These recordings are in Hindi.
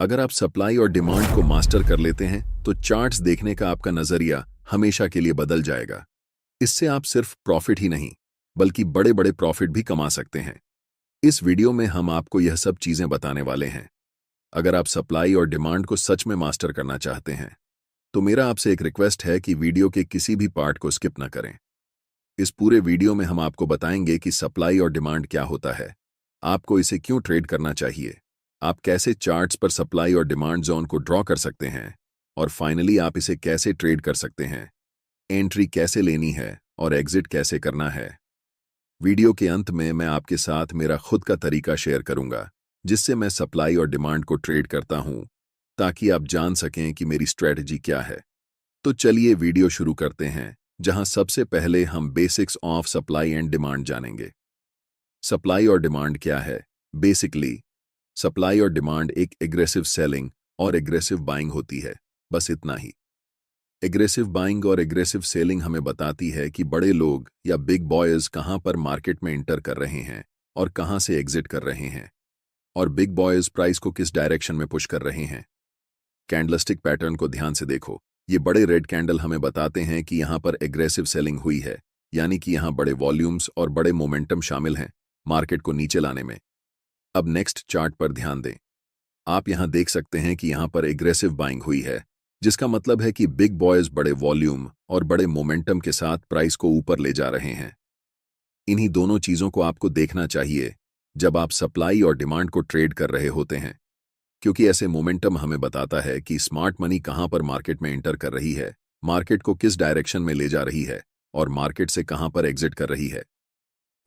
अगर आप सप्लाई और डिमांड को मास्टर कर लेते हैं तो चार्ट्स देखने का आपका नजरिया हमेशा के लिए बदल जाएगा। इससे आप सिर्फ प्रॉफिट ही नहीं बल्कि बड़े बड़े प्रॉफिट भी कमा सकते हैं। इस वीडियो में हम आपको यह सब चीजें बताने वाले हैं। अगर आप सप्लाई और डिमांड को सच में मास्टर करना चाहते हैं तो मेरा आपसे एक रिक्वेस्ट है कि वीडियो के किसी भी पार्ट को स्किप न करें। इस पूरे वीडियो में हम आपको बताएंगे कि सप्लाई और डिमांड क्या होता है, आपको इसे क्यों ट्रेड करना चाहिए, आप कैसे चार्ट्स पर सप्लाई और डिमांड जोन को ड्रॉ कर सकते हैं, और फाइनली आप इसे कैसे ट्रेड कर सकते हैं, एंट्री कैसे लेनी है और एग्जिट कैसे करना है। वीडियो के अंत में मैं आपके साथ मेरा खुद का तरीका शेयर करूंगा जिससे मैं सप्लाई और डिमांड को ट्रेड करता हूं, ताकि आप जान सकें कि मेरी स्ट्रेटजी क्या है। तो चलिए वीडियो शुरू करते हैं, जहां सबसे पहले हम basics of supply and demand जानेंगे। सप्लाई और डिमांड क्या है? बेसिकली सप्लाई और डिमांड एक एग्रेसिव सेलिंग और एग्रेसिव बाइंग होती है, बस इतना ही। एग्रेसिव बाइंग और एग्रेसिव सेलिंग हमें बताती है कि बड़े लोग या बिग बॉयज कहां पर मार्केट में इंटर कर रहे हैं और कहां से एग्जिट कर रहे हैं, और बिग बॉयज प्राइस को किस डायरेक्शन में पुश कर रहे हैं। कैंडलस्टिक पैटर्न को ध्यान से देखो। ये बड़े रेड कैंडल हमें बताते हैं कि यहां पर एग्रेसिव सेलिंग हुई है, यानी कि यहां बड़े वॉल्यूम्स और बड़े मोमेंटम शामिल हैं मार्केट को नीचे लाने में। अब नेक्स्ट चार्ट पर ध्यान दें। आप यहां देख सकते हैं कि यहां पर एग्रेसिव बाइंग हुई है, जिसका मतलब है कि बिग बॉयज बड़े वॉल्यूम और बड़े मोमेंटम के साथ प्राइस को ऊपर ले जा रहे हैं। इन्हीं दोनों चीजों को आपको देखना चाहिए जब आप सप्लाई और डिमांड को ट्रेड कर रहे होते हैं, क्योंकि ऐसे मोमेंटम हमें बताता है कि स्मार्ट मनी कहां पर मार्केट में एंटर कर रही है, मार्केट को किस डायरेक्शन में ले जा रही है और मार्केट से कहां पर एग्जिट कर रही है।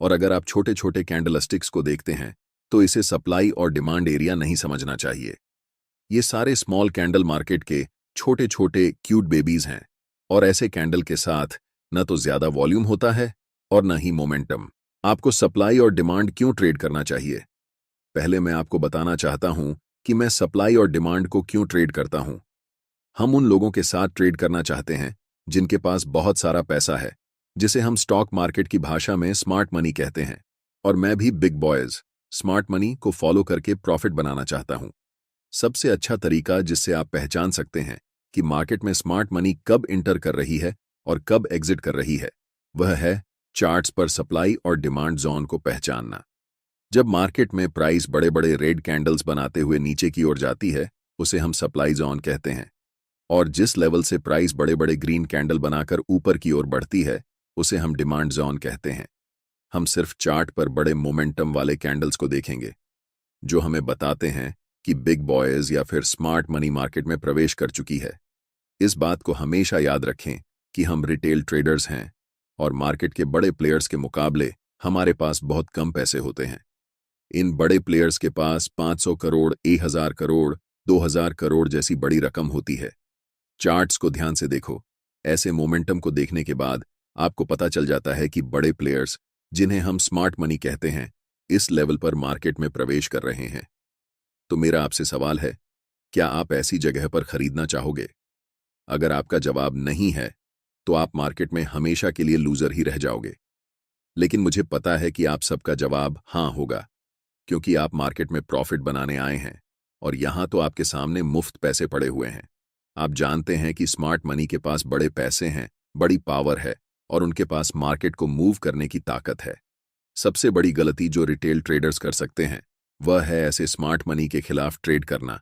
और अगर आप छोटे छोटे कैंडलस्टिक्स को देखते हैं तो इसे सप्लाई और डिमांड एरिया नहीं समझना चाहिए। ये सारे स्मॉल कैंडल मार्केट के छोटे छोटे क्यूट बेबीज हैं, और ऐसे कैंडल के साथ न तो ज्यादा वॉल्यूम होता है और न ही मोमेंटम। आपको सप्लाई और डिमांड क्यों ट्रेड करना चाहिए? पहले मैं आपको बताना चाहता हूं कि मैं सप्लाई और डिमांड को क्यों ट्रेड करता हूं। हम उन लोगों के साथ ट्रेड करना चाहते हैं जिनके पास बहुत सारा पैसा है, जिसे हम स्टॉक मार्केट की भाषा में स्मार्ट मनी कहते हैं। और मैं भी बिग बॉयज स्मार्ट मनी को फॉलो करके प्रॉफिट बनाना चाहता हूं। सबसे अच्छा तरीका जिससे आप पहचान सकते हैं कि मार्केट में स्मार्ट मनी कब इंटर कर रही है और कब एग्जिट कर रही है, वह है चार्ट्स पर सप्लाई और डिमांड जोन को पहचानना। जब मार्केट में प्राइस बड़े बड़े रेड कैंडल्स बनाते हुए नीचे की ओर जाती है, उसे हम सप्लाई जोन कहते हैं, और जिस लेवल से प्राइस बड़े बड़े ग्रीन कैंडल बनाकर ऊपर की ओर बढ़ती है, उसे हम डिमांड जोन कहते हैं। हम सिर्फ चार्ट पर बड़े मोमेंटम वाले कैंडल्स को देखेंगे जो हमें बताते हैं कि बिग बॉयज या फिर स्मार्ट मनी मार्केट में प्रवेश कर चुकी है। इस बात को हमेशा याद रखें कि हम रिटेल ट्रेडर्स हैं, और मार्केट के बड़े प्लेयर्स के मुकाबले हमारे पास बहुत कम पैसे होते हैं। इन बड़े प्लेयर्स के पास 500 करोड़, 1000 करोड़, 2000 करोड़ जैसी बड़ी रकम होती है। चार्ट्स को ध्यान से देखो। ऐसे मोमेंटम को देखने के बाद आपको पता चल जाता है कि बड़े प्लेयर्स, जिन्हें हम स्मार्ट मनी कहते हैं, इस लेवल पर मार्केट में प्रवेश कर रहे हैं। तो मेरा आपसे सवाल है, क्या आप ऐसी जगह पर खरीदना चाहोगे? अगर आपका जवाब नहीं है तो आप मार्केट में हमेशा के लिए लूजर ही रह जाओगे। लेकिन मुझे पता है कि आप सबका जवाब हाँ होगा, क्योंकि आप मार्केट में प्रॉफिट बनाने आए हैं, और यहां तो आपके सामने मुफ्त पैसे पड़े हुए हैं। आप जानते हैं कि स्मार्ट मनी के पास बड़े पैसे हैं, बड़ी पावर है, और उनके पास मार्केट को मूव करने की ताकत है। सबसे बड़ी गलती जो रिटेल ट्रेडर्स कर सकते हैं वह है ऐसे स्मार्ट मनी के खिलाफ ट्रेड करना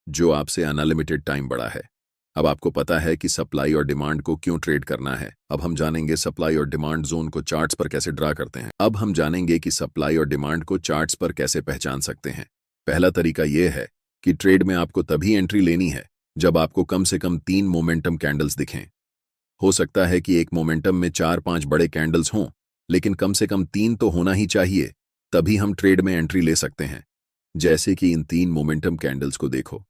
जो आपसे अनलिमिटेड टाइम बड़ा है। अब आपको पता है कि सप्लाई और डिमांड को क्यों ट्रेड करना है। अब हम जानेंगे सप्लाई और डिमांड जोन को चार्ट्स पर कैसे ड्रा करते हैं। अब हम जानेंगे कि सप्लाई और डिमांड को चार्ट्स पर कैसे पहचान सकते हैं। पहला तरीका यह है कि ट्रेड में आपको तभी एंट्री लेनी है जब आपको कम से कम 3 मोमेंटम कैंडल्स दिखें। हो सकता है कि एक मोमेंटम में 4-5 बड़े कैंडल्स हों, लेकिन कम से कम 3 तो होना ही चाहिए, तभी हम ट्रेड में एंट्री ले सकते हैं। जैसे कि इन 3 मोमेंटम कैंडल्स को देखो।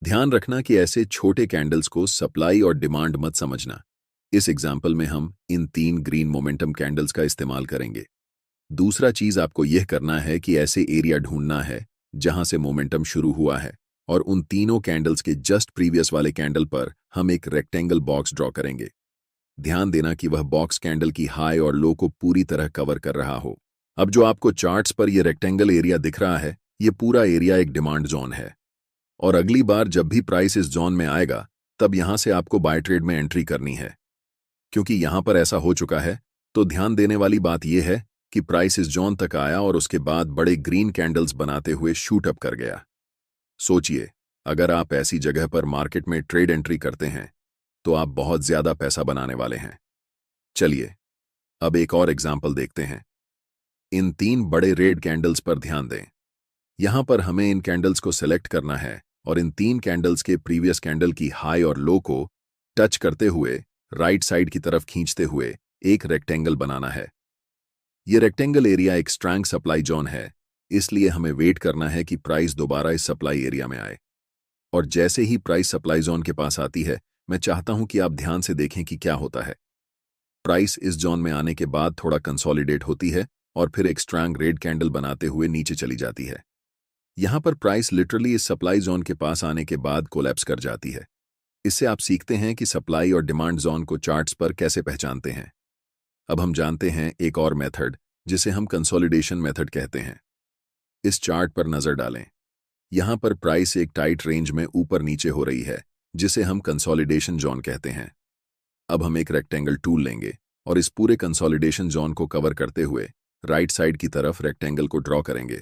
ध्यान रखना कि ऐसे छोटे कैंडल्स को सप्लाई और डिमांड मत समझना। इस एग्जाम्पल में हम इन 3 ग्रीन मोमेंटम कैंडल्स का इस्तेमाल करेंगे। दूसरा चीज आपको यह करना है कि ऐसे एरिया ढूंढना है जहां से मोमेंटम शुरू हुआ है, और उन तीनों कैंडल्स के जस्ट प्रीवियस वाले कैंडल पर हम एक रेक्टेंगल बॉक्स ड्रॉ करेंगे। ध्यान देना कि वह बॉक्स कैंडल की हाई और लो को पूरी तरह कवर कर रहा हो। अब जो आपको चार्ट्स पर यह रेक्टेंगल एरिया दिख रहा है, यह पूरा एरिया एक डिमांड जोन है, और अगली बार जब भी प्राइस इस जोन में आएगा तब यहां से आपको बाय ट्रेड में एंट्री करनी है। क्योंकि यहां पर ऐसा हो चुका है तो ध्यान देने वाली बात यह है कि प्राइस इस जोन तक आया और उसके बाद बड़े ग्रीन कैंडल्स बनाते हुए शूट अप कर गया। सोचिए, अगर आप ऐसी जगह पर मार्केट में ट्रेड एंट्री करते हैं तो आप बहुत ज्यादा पैसा बनाने वाले हैं। चलिए अब एक और एग्जाम्पल देखते हैं। इन 3 बड़े रेड कैंडल्स पर ध्यान दें। यहां पर हमें इन कैंडल्स को सिलेक्ट करना है और इन 3 कैंडल्स के प्रीवियस कैंडल की हाई और लो को टच करते हुए राइट साइड की तरफ खींचते हुए एक रेक्टेंगल बनाना है। यह रेक्टेंगल एरिया एक स्ट्रॉन्ग सप्लाई जोन है, इसलिए हमें वेट करना है कि प्राइस दोबारा इस सप्लाई एरिया में आए। और जैसे ही प्राइस सप्लाई जोन के पास आती है, मैं चाहता हूं कि आप ध्यान से देखें कि क्या होता है। प्राइस इस जोन में आने के बाद थोड़ा कंसोलिडेट होती है और फिर एक स्ट्रॉन्ग रेड कैंडल बनाते हुए नीचे चली जाती है। यहां पर प्राइस लिटरली इस सप्लाई जोन के पास आने के बाद कोलैप्स कर जाती है। इससे आप सीखते हैं कि सप्लाई और डिमांड जोन को चार्ट्स पर कैसे पहचानते हैं। अब हम जानते हैं एक और मेथड जिसे हम कंसोलिडेशन मेथड कहते हैं। इस चार्ट पर नजर डालें। यहां पर प्राइस एक टाइट रेंज में ऊपर नीचे हो रही है, जिसे हम कंसोलिडेशन जोन कहते हैं। अब हम एक रेक्टेंगल टूल लेंगे और इस पूरे कंसोलिडेशन जोन को कवर करते हुए राइट साइड की तरफ रेक्टेंगल को ड्रॉ करेंगे।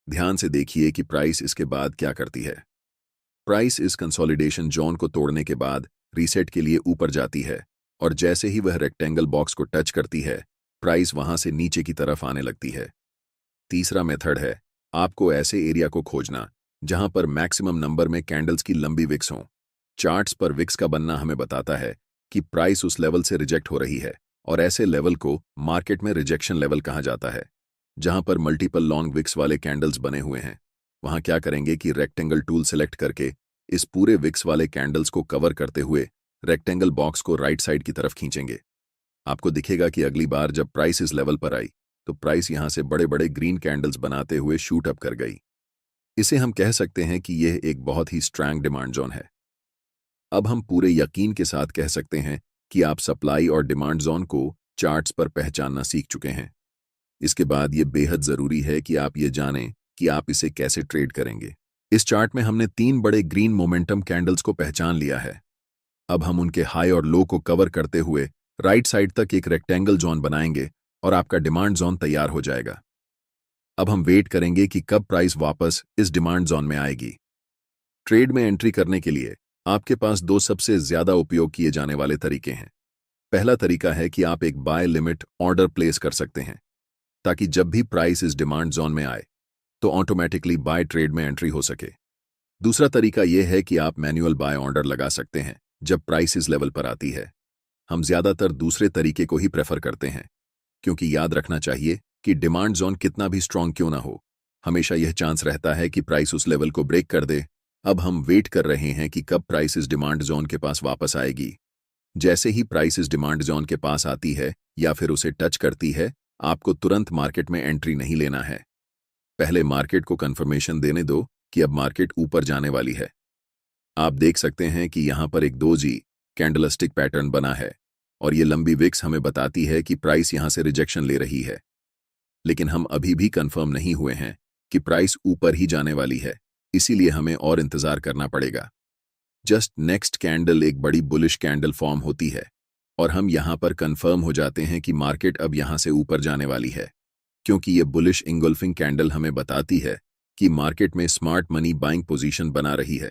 ध्यान से देखिए कि प्राइस इसके बाद क्या करती है। प्राइस इस कंसोलिडेशन जोन को तोड़ने के बाद रीसेट के लिए ऊपर जाती है और जैसे ही वह रेक्टेंगल बॉक्स को टच करती है, प्राइस वहां से नीचे की तरफ आने लगती है। तीसरा मेथड है आपको ऐसे एरिया को खोजना जहां पर मैक्सिमम नंबर में कैंडल्स की लंबी विक्स हों। चार्ट्स पर विक्स का बनना हमें बताता है कि प्राइस उस लेवल से रिजेक्ट हो रही है और ऐसे लेवल को मार्केट में रिजेक्शन लेवल कहा जाता है। जहां पर मल्टीपल लॉन्ग विक्स वाले कैंडल्स बने हुए हैं, वहां क्या करेंगे कि रेक्टेंगल टूल सिलेक्ट करके इस पूरे विक्स वाले कैंडल्स को कवर करते हुए रेक्टेंगल बॉक्स को राइट साइड की तरफ खींचेंगे। आपको दिखेगा कि अगली बार जब प्राइस इस लेवल पर आई तो प्राइस यहां से बड़े बड़े ग्रीन कैंडल्स बनाते हुए शूट अप कर गई। इसे हम कह सकते हैं कि यह एक बहुत ही स्ट्रॉन्ग डिमांड जोन है। अब हम पूरे यकीन के साथ कह सकते हैं कि आप सप्लाई और डिमांड जोन को चार्ट्स पर पहचानना सीख चुके हैं। इसके बाद यह बेहद जरूरी है कि आप ये जानें कि आप इसे कैसे ट्रेड करेंगे। इस चार्ट में हमने 3 बड़े ग्रीन मोमेंटम कैंडल्स को पहचान लिया है। अब हम उनके हाई और लो को कवर करते हुए राइट साइड तक एक रेक्टेंगल जोन बनाएंगे और आपका डिमांड जोन तैयार हो जाएगा। अब हम वेट करेंगे कि कब प्राइस वापस इस डिमांड जोन में आएगी। ट्रेड में एंट्री करने के लिए आपके पास 2 सबसे ज्यादा उपयोग किए जाने वाले तरीके हैं। पहला तरीका है कि आप एक बाय लिमिट ऑर्डर प्लेस कर सकते हैं ताकि जब भी प्राइस इस डिमांड जोन में आए तो ऑटोमेटिकली बाय ट्रेड में एंट्री हो सके। दूसरा तरीका यह है कि आप मैन्युअल बाय ऑर्डर लगा सकते हैं जब प्राइस इस लेवल पर आती है। हम ज्यादातर दूसरे तरीके को ही प्रेफर करते हैं, क्योंकि याद रखना चाहिए कि डिमांड जोन कितना भी स्ट्रांग क्यों ना हो, हमेशा यह चांस रहता है कि प्राइस उस लेवल को ब्रेक कर दे। अब हम वेट कर रहे हैं कि कब प्राइस इस डिमांड जोन के पास वापस आएगी। जैसे ही प्राइस इस डिमांड जोन के पास आती है या फिर उसे टच करती है, आपको तुरंत मार्केट में एंट्री नहीं लेना है। पहले मार्केट को कंफर्मेशन देने दो कि अब मार्केट ऊपर जाने वाली है। आप देख सकते हैं कि यहां पर एक 2G कैंडलस्टिक पैटर्न बना है और ये लंबी विक्स हमें बताती है कि प्राइस यहां से रिजेक्शन ले रही है। लेकिन हम अभी भी कंफर्म नहीं हुए हैं कि प्राइस ऊपर ही जाने वाली है, इसीलिए हमें और इंतजार करना पड़ेगा। जस्ट नेक्स्ट कैंडल एक बड़ी बुलिश कैंडल फॉर्म होती है और हम यहां पर कंफर्म हो जाते हैं कि मार्केट अब यहां से ऊपर जाने वाली है, क्योंकि ये बुलिश इंगल्फिंग कैंडल हमें बताती है कि मार्केट में स्मार्ट मनी बाइंग पोजीशन बना रही है।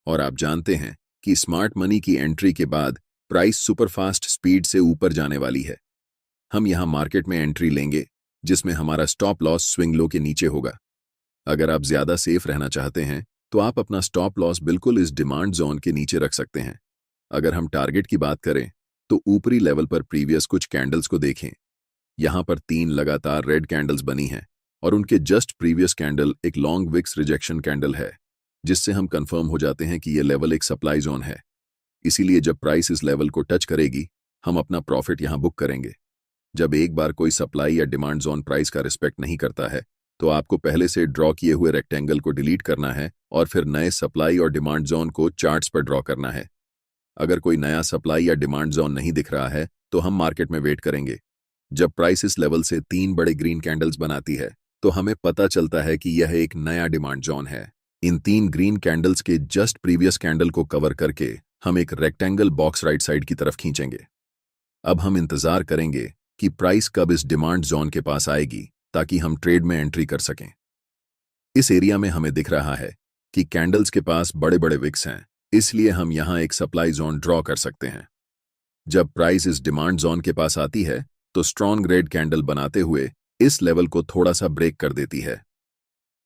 और आप जानते हैं कि स्मार्ट मनी की एंट्री के बाद प्राइस सुपरफास्ट स्पीड से ऊपर जाने वाली है। हम यहां मार्केट में एंट्री लेंगे जिसमें हमारा स्टॉप लॉस स्विंग लो के नीचे होगा। अगर आप ज्यादा सेफ रहना चाहते हैं तो आप अपना स्टॉप लॉस बिल्कुल इस डिमांड जोन के नीचे रख सकते हैं। अगर हम टारगेट की बात करें तो ऊपरी लेवल पर प्रीवियस कुछ कैंडल्स को देखें। यहां पर 3 लगातार रेड कैंडल्स बनी हैं और उनके जस्ट प्रीवियस कैंडल एक लॉन्ग विक्स रिजेक्शन कैंडल है, जिससे हम कंफर्म हो जाते हैं कि यह लेवल एक सप्लाई जोन है। इसीलिए जब प्राइस इस लेवल को टच करेगी, हम अपना प्रॉफिट यहां बुक करेंगे। जब एक बार कोई सप्लाई या डिमांड जोन प्राइस का रिस्पेक्ट नहीं करता है तो आपको पहले से ड्रॉ किए हुए रेक्टेंगल को डिलीट करना है और फिर नए सप्लाई और डिमांड जोन को चार्ट्स पर ड्रॉ करना है। अगर कोई नया सप्लाई या डिमांड जोन नहीं दिख रहा है तो हम मार्केट में वेट करेंगे। जब प्राइस इस लेवल से 3 बड़े ग्रीन कैंडल्स बनाती है तो हमें पता चलता है कि यह एक नया डिमांड जोन है। इन 3 ग्रीन कैंडल्स के जस्ट प्रीवियस कैंडल को कवर करके हम एक रेक्टेंगल बॉक्स राइट साइड की तरफ खींचेंगे। अब हम इंतजार करेंगे कि प्राइस कब इस डिमांड जोन के पास आएगी ताकि हम ट्रेड में एंट्री कर सकें। इस एरिया में हमें दिख रहा है कि कैंडल्स के पास बड़े बड़े विक्स हैं, इसलिए हम यहां एक सप्लाई जोन ड्रॉ कर सकते हैं। जब प्राइस इस डिमांड जोन के पास आती है तो स्ट्रॉन्ग रेड कैंडल बनाते हुए इस लेवल को थोड़ा सा ब्रेक कर देती है।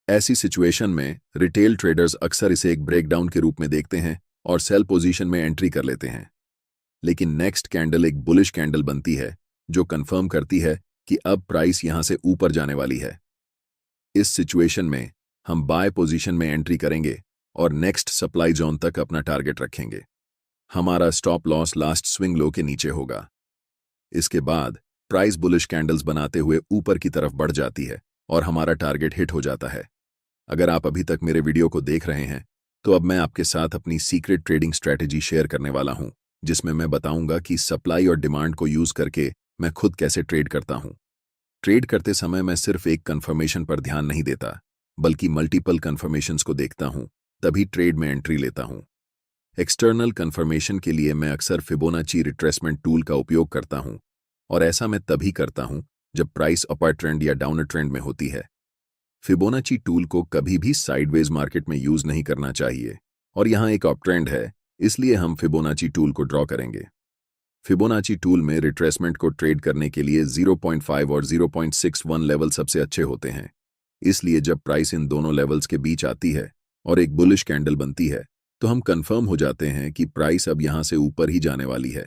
ऐसी सिचुएशन में रिटेल ट्रेडर्स अक्सर इसे एक ब्रेकडाउन के रूप में देखते हैं और सेल पोजीशन में एंट्री कर लेते हैं। लेकिन नेक्स्ट कैंडल एक बुलिश कैंडल बनती है जो कंफर्म करती है कि अब प्राइस यहां से ऊपर जाने वाली है। इस सिचुएशन में हम बाय पोजीशन में एंट्री करेंगे और नेक्स्ट सप्लाई जोन तक अपना टारगेट रखेंगे। हमारा stop loss last swing low के नीचे होगा। इसके बाद प्राइस बुलिश कैंडल्स बनाते हुए ऊपर की तरफ बढ़ जाती है और हमारा टारगेट हिट हो जाता है। अगर आप अभी तक मेरे वीडियो को देख रहे हैं तो अब मैं आपके साथ अपनी सीक्रेट ट्रेडिंग स्ट्रैटेजी शेयर करने वाला हूं, जिसमें मैं बताऊंगा कि सप्लाई और डिमांड को यूज करके मैं खुद कैसे ट्रेड करता हूं। ट्रेड करते समय मैं सिर्फ एक कंफर्मेशन पर ध्यान नहीं देता, बल्कि मल्टीपल कंफर्मेशंस को देखता हूं, तभी ट्रेड में एंट्री लेता हूं। एक्सटर्नल कंफर्मेशन के लिए मैं अक्सर फिबोनाची रिट्रेसमेंट टूल का उपयोग करता हूं, और ऐसा मैं तभी करता हूं जब प्राइस अपर ट्रेंड या डाउनर ट्रेंड में होती है। फिबोनाची टूल को कभी भी साइडवेज मार्केट में यूज नहीं करना चाहिए, और यहां एक अप ट्रेंड है, इसलिए हम फिबोनाची टूल को ड्रॉ करेंगे। फिबोनाची टूल में रिट्रेसमेंट को ट्रेड करने के लिए 0.5 और 0.61 लेवल सबसे अच्छे होते हैं। इसलिए जब प्राइस इन दोनों लेवल्स के बीच आती है और एक बुलिश कैंडल बनती है तो हम कंफर्म हो जाते हैं कि प्राइस अब यहां से ऊपर ही जाने वाली है।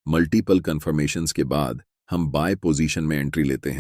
मल्टीपल कंफर्मेशंस के बाद हम बाय पोजीशन में एंट्री लेते हैं।